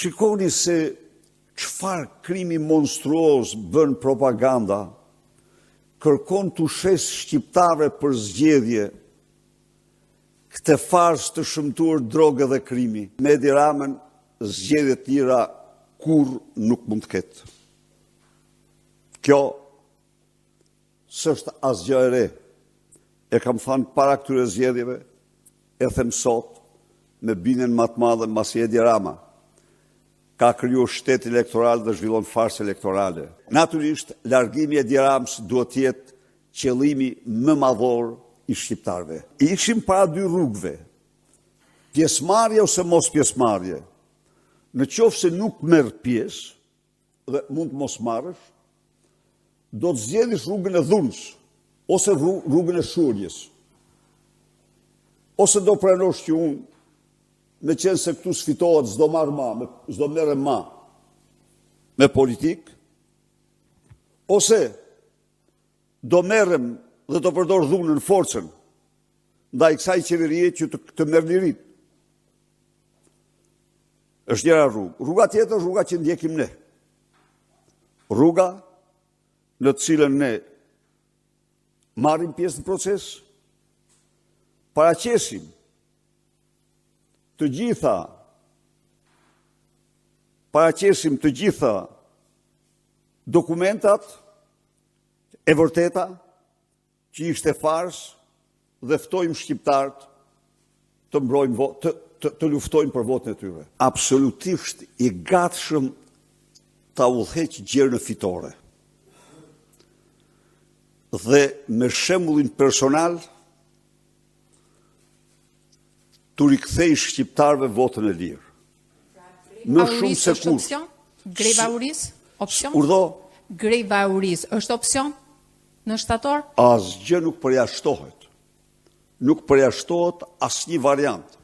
Shikoni se çfarë krimi monstruoz bën propaganda, kërkon të shes shqiptarëve për zgjedhje këtë farsë të shëmtuar drogë dhe krimi. Me Edi Ramën zgjedhje të tjera kur nuk mund të ketë. Kjo s'është asgjë e re. E kam thënë para këtyre zgjedhjeve, e them sot me bindjen më të madhe mbasi Edi Rama ka krijuar shtet elektoral dhe zhvillon farsë elektorale. Natyrisht, largimi i Edi Ramës duhet të jetë qëllimi më madhor i shqiptarëve. Ishim para dy rrugëve. Pjesëmarrje ose mos pjesëmarrje. Në qoftë se nuk merr pjesë dhe mund të mos marrësh, do të zgjedhësh rrugën e dhunës ose rrugën e shurjes. Ose do pranosh që unë, me qenë se këtu sfitohet s'do merrem ma me politik, ose do merrem dhe do përdor dhunën, forcën, ndaj kësaj qeverie që të merr lirin. Është njëra rrugë. Rruga tjetër, rruga që ndjekim ne. Rruga në të cilën ne marrim pjesë në proces, paraqesim të gjitha dokumentat e vërteta që ishte farsë dhe ftojmë shqiptarët të mbrojnë të luftojnë për votën e tyre. Absolutisht i gatshëm ta udhëheq gjerën fitore. Dhe me shembullin personal të rikthej shqiptarëve votën e lirë. Më shumë se kur. Greva Auris, opsion? Urdhë? Greva Auris është opsion në shtator? Asgjë nuk përjashtohet. Nuk përjashtohet asnjë variant.